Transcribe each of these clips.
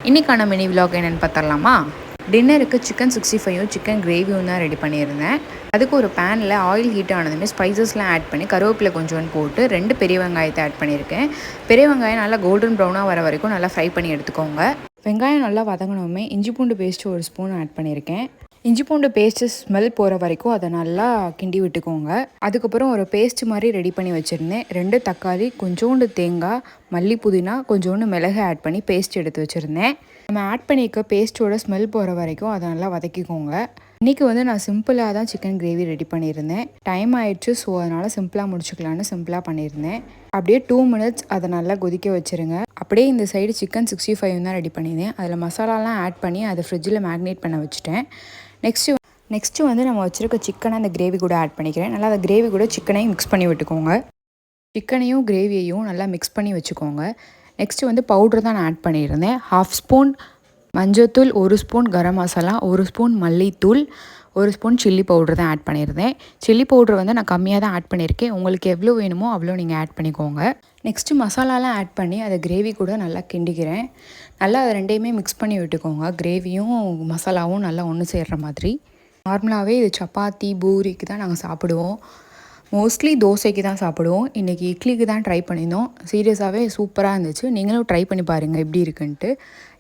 இன்றைக்கான mini vlog என்னென்னு பார்த்தரலாமா? டின்னருக்கு சிக்கன் 65யும் சிக்கன் கிரேவியும் தான் ரெடி பண்ணியிருந்தேன். அதுக்கு ஒரு பேனில் ஆயில் ஹீட் ஆனதுமே ஸ்பைசஸ்லாம் ஆட் பண்ணி கருவேப்பிலை கொஞ்சோன்னு போட்டு 2 பெரிய வெங்காயத்தை ஆட் பண்ணியிருக்கேன். பெரிய வெங்காயம் நல்லா கோல்டன் ப்ரௌனாக வர வரைக்கும் நல்லா ஃப்ரை பண்ணி எடுத்துக்கோங்க. வெங்காயம் நல்லா வதங்கணுமே இஞ்சி பூண்டு பேஸ்ட்டு 1 ஸ்பூன் ஆட் பண்ணியிருக்கேன். இஞ்சி பூண்டு பேஸ்ட்டு ஸ்மெல் போகிற வரைக்கும் அதை நல்லா கிண்டி விட்டுக்கோங்க. அதுக்கப்புறம் ஒரு பேஸ்ட் மாதிரி ரெடி பண்ணி வச்சுருந்தேன். 2 தக்காளி, கொஞ்சோண்டு தேங்காய், மல்லி புதினா, கொஞ்சோண்டு மிளகு ஆட் பண்ணி பேஸ்ட் எடுத்து வச்சுருந்தேன். நம்ம ஆட் பண்ணியிருக்க பேஸ்ட்டோட ஸ்மெல் போகிற வரைக்கும் அதை நல்லா வதக்கிக்கோங்க. இன்றைக்கி நான் சிம்பிளாக தான் சிக்கன் கிரேவி ரெடி பண்ணியிருந்தேன். டைம் ஆயிடுச்சு, ஸோ அதனால் சிம்பிளாக முடிச்சுக்கலான்னு சிம்பிளாக பண்ணியிருந்தேன். அப்படியே 2 மினிட்ஸ் அதை நல்லா கொதிக்க வச்சுருங்க. அப்படியே இந்த சைடு சிக்கன் 65 தான் ரெடி பண்ணியிருந்தேன். அதில் மசாலாலாம் ஆட் பண்ணி அதை ஃப்ரிட்ஜில் மேக்னேட் பண்ண வச்சுட்டேன். நெக்ஸ்ட்டு நம்ம வச்சுருக்க சிக்கனை அந்த கிரேவி கூட ஆட் பண்ணிக்கிறேன். நல்லா அந்த கிரேவி கூட சிக்கனையும் மிக்ஸ் பண்ணி விட்டுக்கோங்க. சிக்கனையும் கிரேவியையும் நல்லா மிக்ஸ் பண்ணி வச்சுக்கோங்க. நெக்ஸ்ட்டு பவுட்ரு தான் நான் ஆட் பண்ணியிருந்தேன். 1/2 ஸ்பூன் மஞ்சள்தூள், 1 ஸ்பூன் கரம் மசாலா, 1 ஸ்பூன் மல்லித்தூள், 1 ஸ்பூன் சில்லி பவுட்ரு தான் ஆட் பண்ணியிருந்தேன். சில்லி பவுட்ரு நான் கம்மியாக தான் ஆட் பண்ணியிருக்கேன். உங்களுக்கு எவ்வளோ வேணுமோ அவ்வளோ நீங்கள் ஆட் பண்ணிக்கோங்க. நெக்ஸ்ட்டு மசாலாலாம் ஆட் பண்ணி அதை கிரேவி கூட நல்லா கிண்டிக்கிறேன். நல்லா அதை ரெண்டையுமே மிக்ஸ் பண்ணி விட்டுக்கோங்க. கிரேவியும் மசாலாவும் நல்லா ஒன்று சேர்கிற மாதிரி. நார்மலாகவே இது சப்பாத்தி, பூரிக்கு தான் நாங்கள் சாப்பிடுவோம். மோஸ்ட்லி தோசைக்கு தான் சாப்பிடுவோம். இன்றைக்கி இட்லிக்கு தான் ட்ரை பண்ணியிருந்தோம். சீரியஸாகவே சூப்பராக இருந்துச்சு. நீங்களும் ட்ரை பண்ணி பாருங்கள் எப்படி இருக்குன்ட்டு.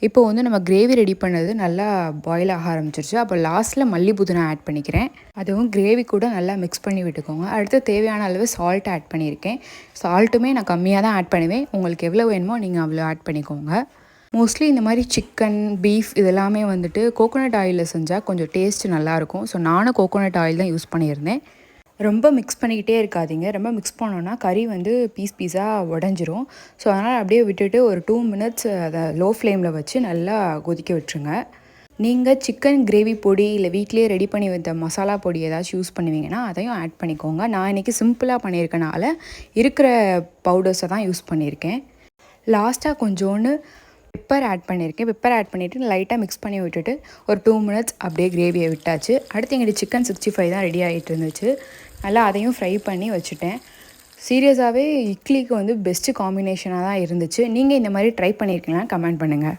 இப்போ நம்ம கிரேவி ரெடி பண்ணது நல்லா பாயில் ஆக ஆரம்பிச்சிருச்சு. அப்போ லாஸ்ட்டில் மல்லி புதினா ஆட் பண்ணிக்கிறேன். அதுவும் கிரேவி கூட நல்லா மிக்ஸ் பண்ணி விட்டுக்கோங்க. அடுத்து தேவையான அளவு சால்ட் ஆட் பண்ணியிருக்கேன். சால்ட்டுமே நான் கம்மியாக தான் ஆட் பண்ணுவேன். உங்களுக்கு எவ்வளோ வேணுமோ நீங்கள் அவ்வளோ ஆட் பண்ணிக்கோங்க. மோஸ்ட்லி இந்த மாதிரி சிக்கன், பீஃப் இதெல்லாமே கோகோனட் ஆயிலில் செஞ்சால் கொஞ்சம் டேஸ்ட்டு நல்லாயிருக்கும். ஸோ நானும் கோகோனட் ஆயில் தான் யூஸ் பண்ணியிருந்தேன். ரொம்ப மிக்ஸ் பண்ணிக்கிட்டே இருக்காதீங்க. ரொம்ப மிக்ஸ் பண்ணோன்னா கறி பீஸாக உடஞ்சிரும். ஸோ அதனால் அப்படியே விட்டுட்டு ஒரு 2 மினிட்ஸ் அதை லோ ஃப்ளேமில் வச்சு நல்லா கொதிக்க விட்டுருங்க. நீங்கள் சிக்கன் கிரேவி பொடி இல்லை வீட்லேயே ரெடி பண்ணி வைத்த மசாலா பொடி ஏதாச்சும் யூஸ் பண்ணுவீங்கன்னா அதையும் ஆட் பண்ணிக்கோங்க. நான் இன்றைக்கி சிம்பிளாக பண்ணியிருக்கனால இருக்கிற பவுடர்ஸை தான் யூஸ் பண்ணியிருக்கேன். லாஸ்ட்டாக கொஞ்சோண்டு பெப்பர் ஆட் பண்ணியிருக்கேன். பெப்பர் ஆட் பண்ணிவிட்டு லைட்டாக மிக்ஸ் பண்ணி விட்டுட்டு ஒரு 2 மினிட்ஸ் அப்படியே கிரேவியை விட்டாச்சு. அடுத்து எங்களுக்கு சிக்கன் 65 தான் ரெடி ஆகிட்டு இருந்துச்சு. நல்லா அதையும் ஃப்ரை பண்ணி வச்சுட்டேன். சீரியஸாகவே இட்லிக்கு பெஸ்ட்டு காம்பினேஷனாக தான் இருந்துச்சு. நீங்கள் இந்த மாதிரி ட்ரை பண்ணியிருக்கீங்களான்னு கமெண்ட் பண்ணுங்கள்.